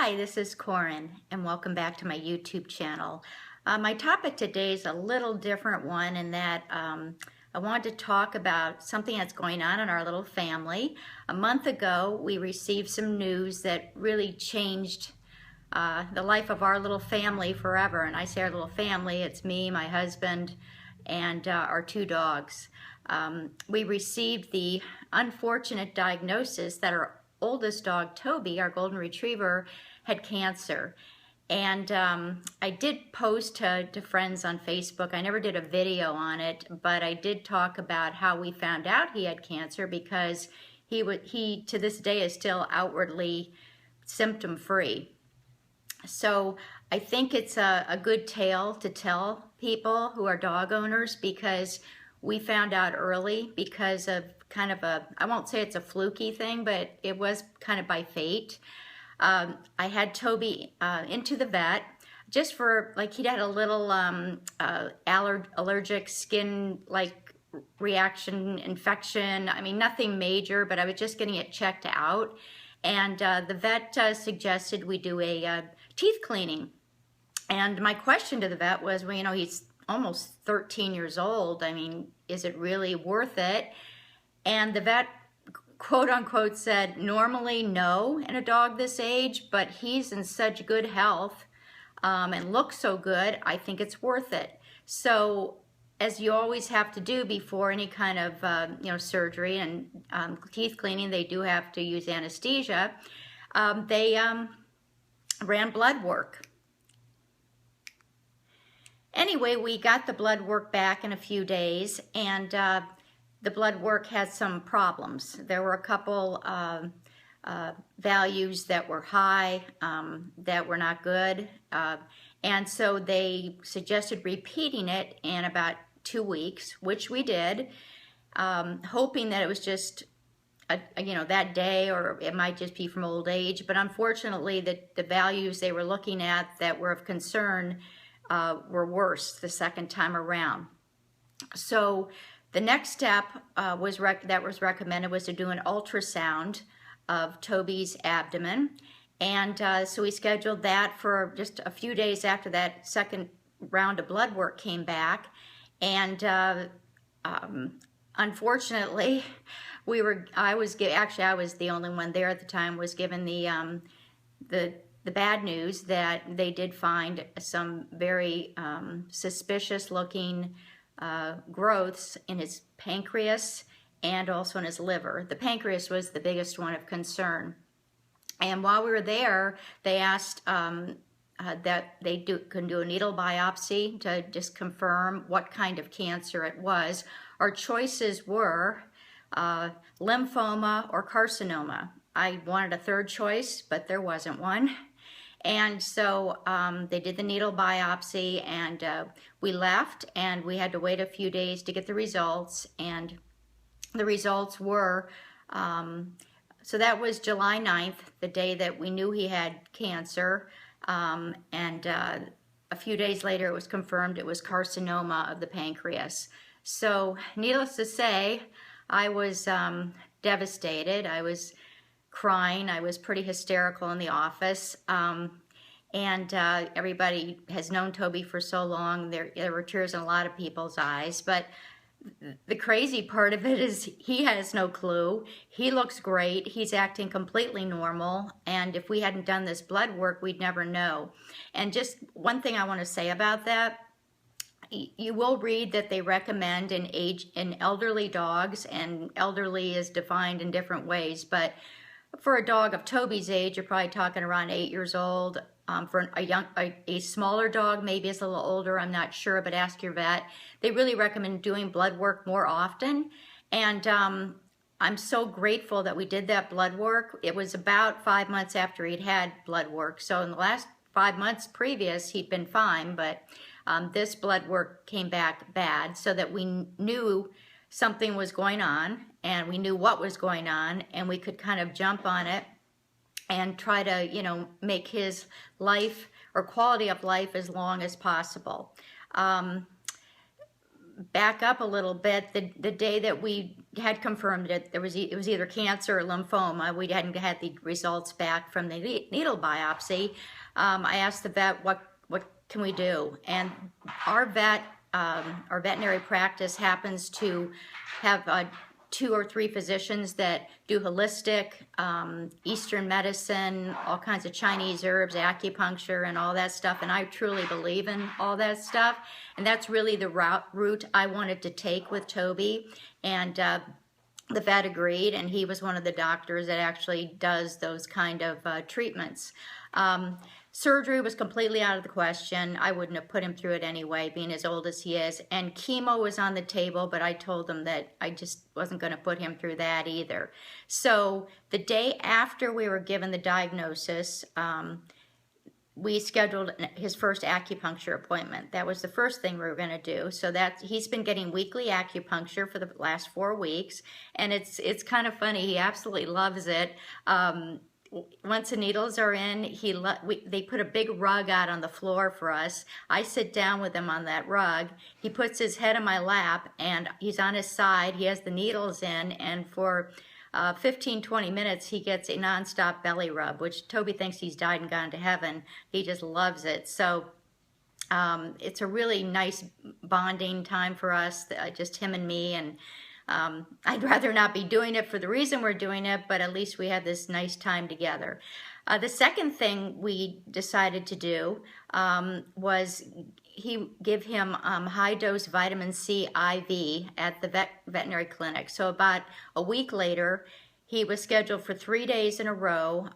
Hi, this is Corin, and welcome back to my YouTube channel. My topic today is a little different one in that I wanted to talk about something that's going on in our little family. A month ago, we received some news that really changed the life of our little family forever. And I say our little family, it's me, my husband, and our two dogs. We received the unfortunate diagnosis that our oldest dog, Toby, our golden retriever, had cancer. And I did post to friends on Facebook. I never did a video on it, but I did talk about how we found out he had cancer because he to this day is still outwardly symptom-free. So I think it's a good tale to tell people who are dog owners because we found out early because of kind of I won't say it's a fluky thing, but it was kind of by fate. I had Toby into the vet just for, like, he'd had a little allergic skin reaction, infection. I mean, nothing major, but I was just getting it checked out. And the vet suggested we do a teeth cleaning. And my question to the vet was, well, you know, he's almost 13 years old. I mean, is it really worth it? And the vet, quote unquote, said, normally no in a dog this age, but he's in such good health and looks so good, I think it's worth it. So as you always have to do before any kind of surgery and teeth cleaning, they do have to use anesthesia. They ran blood work. Anyway, we got the blood work back in a few days, and the blood work had some problems. There were a couple values that were high, that were not good, and so they suggested repeating it in about 2 weeks, which we did, hoping that it was just that day, or it might just be from old age. But unfortunately, the values they were looking at that were of concern were worse the second time around. So the next step that was recommended was to do an ultrasound of Toby's abdomen. And so we scheduled that for just a few days after that second round of blood work came back. And unfortunately, I was the only one there at the time, was given the bad news that they did find some very suspicious looking growths in his pancreas and also in his liver. The pancreas was the biggest one of concern. And while we were there, they asked that they can do a needle biopsy to just confirm what kind of cancer it was. Our choices were lymphoma or carcinoma. I wanted a third choice, but there wasn't one. And so they did the needle biopsy, and we left, and we had to wait a few days to get the results. And the results were, so that was July 9th, the day that we knew he had cancer. And a few days later, it was confirmed it was carcinoma of the pancreas. So needless to say, I was devastated. I was crying. I was pretty hysterical in the office. And everybody has known Toby for so long. There were tears in a lot of people's eyes. But the crazy part of it is he has no clue. He looks great. He's acting completely normal. And if we hadn't done this blood work, we'd never know. And just one thing I want to say about that, you will read that they recommend in elderly dogs, and elderly is defined in different ways, but for a dog of Toby's age, you're probably talking around 8 years old. For a smaller dog, maybe it's a little older, I'm not sure, but ask your vet. They really recommend doing blood work more often. And I'm so grateful that we did that blood work. It was about 5 months after he'd had blood work. So in the last 5 months previous, he'd been fine, but this blood work came back bad, so that we knew something was going on, and we knew what was going on, and we could kind of jump on it and try to, make his life or quality of life as long as possible. back up a little bit, the day that we had confirmed it, it was either cancer or lymphoma. We hadn't had the results back from the needle biopsy. I asked the vet, what can we do? And our veterinary practice happens to have 2 or 3 physicians that do holistic, Eastern medicine, all kinds of Chinese herbs, acupuncture, and all that stuff. And I truly believe in all that stuff. And that's really the route I wanted to take with Toby. And the vet agreed, and he was one of the doctors that actually does those kind of treatments. Surgery was completely out of the question. I wouldn't have put him through it anyway, being as old as he is. And chemo was on the table, but I told him that I just wasn't going to put him through that either. So the day after we were given the diagnosis, we scheduled his first acupuncture appointment. That was the first thing we were going to do. So that he's been getting weekly acupuncture for the last 4 weeks, and it's kind of funny. He absolutely loves it. Once the needles are in, they put a big rug out on the floor for us. I sit down with him on that rug. He puts his head in my lap, and he's on his side. He has the needles in, and for 15-20 minutes, he gets a nonstop belly rub, which Toby thinks he's died and gone to heaven. He just loves it. So it's a really nice bonding time for us, just him and me. And I'd rather not be doing it for the reason we're doing it, but at least we have this nice time together. The second thing we decided to do was give him high-dose vitamin C IV at the veterinary clinic. So about a week later, he was scheduled for 3 days in a row,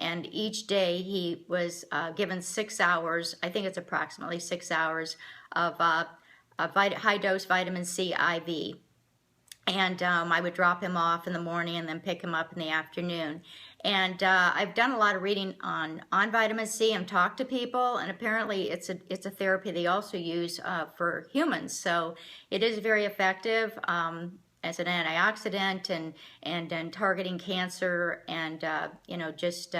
and each day he was given 6 hours, I think it's approximately 6 hours, of high-dose vitamin C IV. And I would drop him off in the morning and then pick him up in the afternoon. And I've done a lot of reading on vitamin C and talked to people, and apparently it's a therapy they also use for humans. So it is very effective as an antioxidant and targeting cancer and just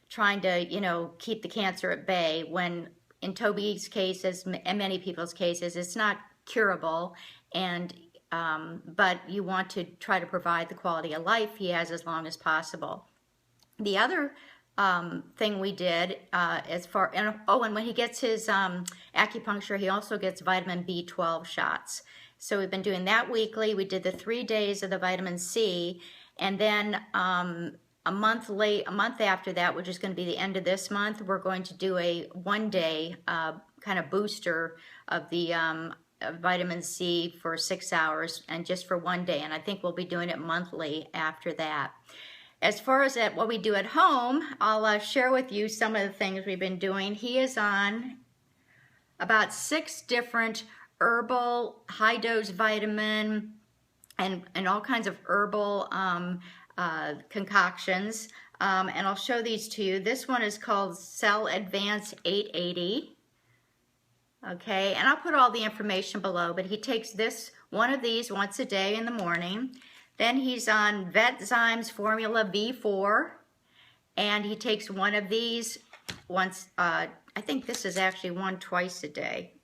trying to keep the cancer at bay. When in Toby's case, as in many people's cases, it's not curable, and but you want to try to provide the quality of life he has as long as possible. The other thing we did and when he gets his acupuncture, he also gets vitamin B12 shots. So we've been doing that weekly. We did the 3 days of the vitamin C, and then a month after that, which is going to be the end of this month, we're going to do a 1-day kind of booster of the vitamin C for 6 hours, and just for 1 day, and I think we'll be doing it monthly after that. As far as what we do at home, I'll share with you some of the things we've been doing. He is on about 6 different herbal high-dose vitamin and all kinds of herbal concoctions, and I'll show these to you. This one is called Cell Advance 880. Okay, and I'll put all the information below, but he takes one of these once a day in the morning. Then he's on VET-ZIMES Formula V4, and he takes one of these once, I think this is actually one twice a day.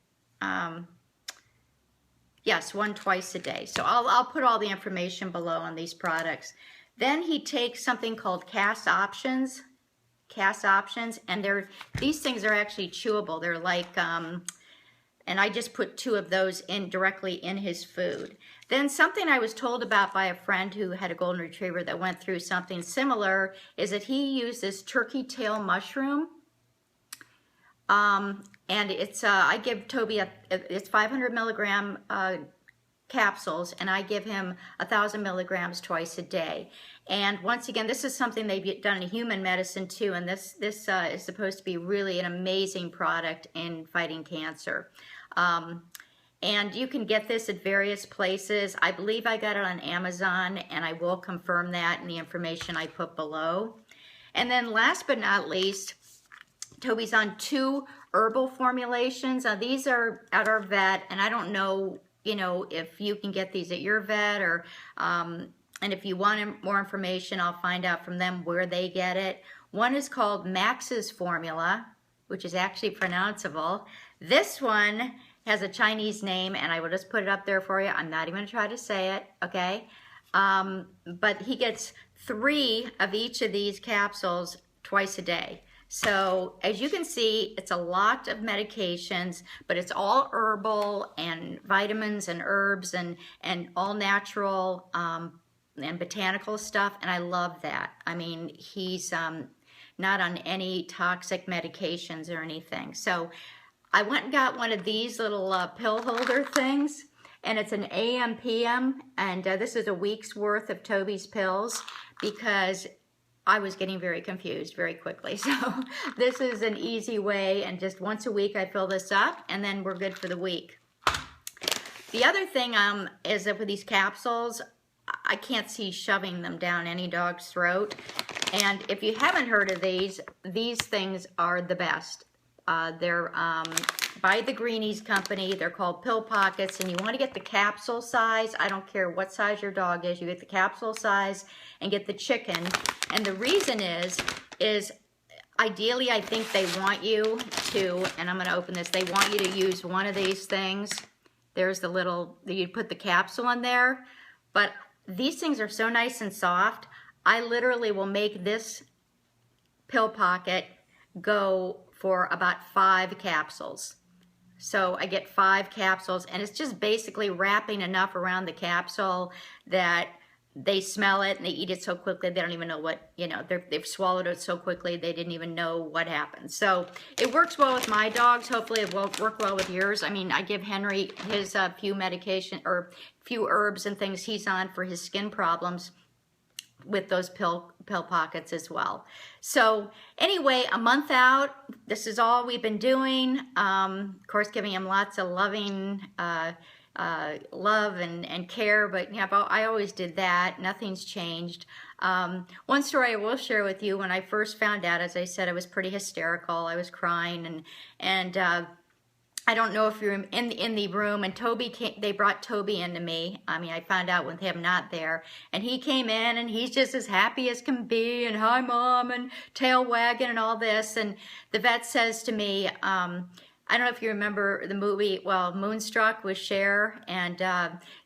Yes, one twice a day. So I'll put all the information below on these products. Then he takes something called CAS Options, and these things are actually chewable. They're like, and I just put 2 of those directly in his food. Then something I was told about by a friend who had a golden retriever that went through something similar is that he used this turkey tail mushroom. And it's I give Toby it's 500 milligram capsules, and I give him 1,000 milligrams twice a day. And once again, this is something they've done in human medicine too, and this is supposed to be really an amazing product in fighting cancer. And you can get this at various places. I believe I got it on Amazon, and I will confirm that in the information I put below. And then last but not least, Toby's on 2 herbal formulations. These are at our vet, and I don't know, if you can get these at your vet, or and if you want more information, I'll find out from them where they get it. One is called Max's Formula, which is actually pronounceable. This one has a Chinese name, and I will just put it up there for you. I'm not even going to try to say it, okay? But he gets 3 of each of these capsules twice a day. So as you can see, it's a lot of medications, but it's all herbal and vitamins and herbs and all natural and botanical stuff, and I love that. I mean, he's not on any toxic medications or anything. So I went and got one of these little pill holder things, and it's an AM PM, and this is a week's worth of Toby's pills because I was getting very confused very quickly. So this is an easy way, and just once a week I fill this up, and then we're good for the week. The other thing is that with these capsules, I can't see shoving them down any dog's throat. And if you haven't heard of these things are the best. They're by the Greenies company. They're called pill pockets, and you want to get the capsule size. I don't care what size your dog is. You get the capsule size and get the chicken. And the reason is ideally I think they want you to, and I'm going to open this, they want you to use one of these things. There's the little, you put the capsule in there, but these things are so nice and soft. I literally will make this pill pocket go for about 5 capsules. So I get 5 capsules, and it's just basically wrapping enough around the capsule that they smell it and they eat it so quickly they don't even know what, you know, they've swallowed it so quickly they didn't even know what happened. So it works well with my dogs. Hopefully it will work well with yours. I mean, I give Henry his few medication or few herbs and things he's on for his skin problems with those pill pockets as well. So anyway, a month out, this is all we've been doing. Of course, giving him lots of loving love and care, but yeah, I always did that. Nothing's changed. One story I will share with you, when I first found out, as I said, I was pretty hysterical. I was crying, and I don't know if you're in the room, and Toby came, they brought Toby into me. I mean, I found out with him not there, and he came in, and he's just as happy as can be, and hi mom, and tail wagging and all this, and the vet says to me, I don't know if you remember the movie, well, Moonstruck with Cher, and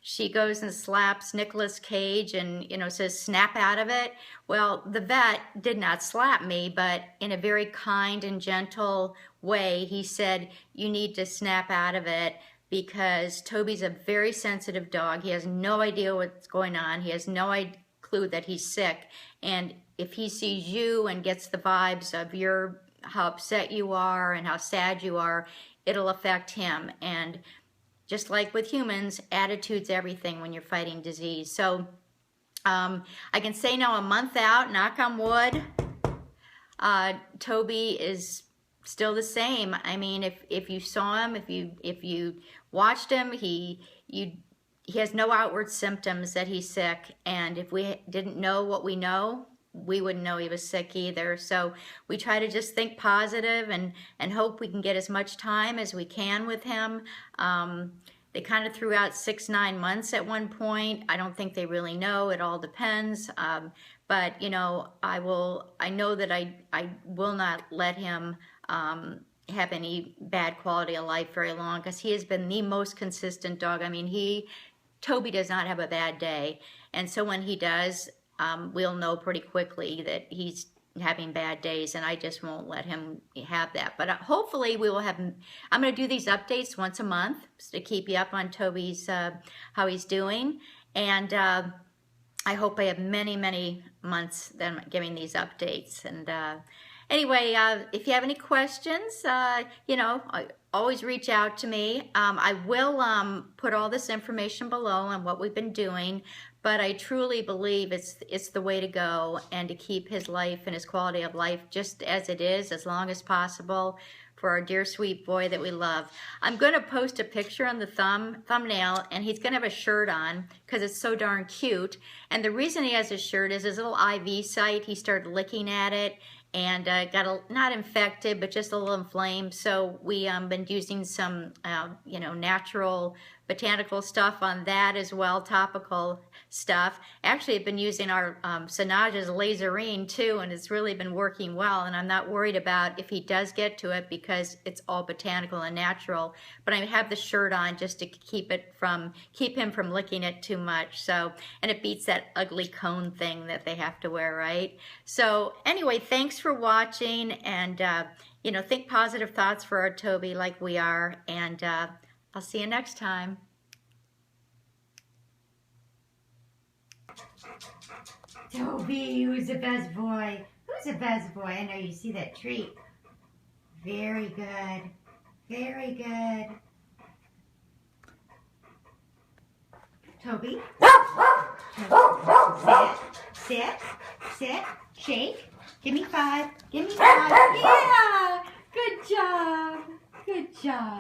she goes and slaps Nicolas Cage and, you know, says, snap out of it. Well, the vet did not slap me, but in a very kind and gentle way, he said, you need to snap out of it because Toby's a very sensitive dog. He has no idea what's going on. He has no clue that he's sick. And if he sees you and gets the vibes of how upset you are and how sad you are, it'll affect him. And just like with humans, attitude's everything when you're fighting disease. So I can say now, a month out, knock on wood, Toby is still the same. I mean, if you saw him, if you watched him, he has no outward symptoms that he's sick. And if we didn't know what we know, we wouldn't know he was sick either. So we try to just think positive and hope we can get as much time as we can with him. They kind of threw out 6-9 months at one point. I don't think they really know. It all depends. But you know, I know that I will not let him have any bad quality of life very long, because he has been the most consistent dog. I mean, Toby does not have a bad day, and so when he does, we'll know pretty quickly that he's having bad days, and I just won't let him have that. But hopefully we will have, I'm going to do these updates once a month to keep you up on Toby's, how he's doing. And I hope I have many, many months then giving these updates. And anyway, if you have any questions, you know, always reach out to me. I will put all this information below on what we've been doing, but I truly believe it's the way to go, and to keep his life and his quality of life just as it is, as long as possible, for our dear sweet boy that we love. I'm going to post a picture on the thumbnail, and he's going to have a shirt on because it's so darn cute. And the reason he has his shirt is his little IV site. He started licking at it and got not infected, but just a little inflamed. So we been using some, you know, natural botanical stuff on that as well, topical stuff. Actually, I've been using our Sanage's Lazarine too, and it's really been working well. And I'm not worried about if he does get to it, because because it's all botanical and natural. But I have the shirt on just to keep him from licking it too much. So, and it beats that ugly cone thing that they have to wear, right? So anyway, thanks for watching, and you know, think positive thoughts for our Toby like we are, and I'll see you next time. Toby, who's the best boy? Who's the best boy? I know you see that treat. Very good. Very good. Toby. Sit. Sit. Shake. Give me 5. Give me 5. Yeah! Good job. Good job.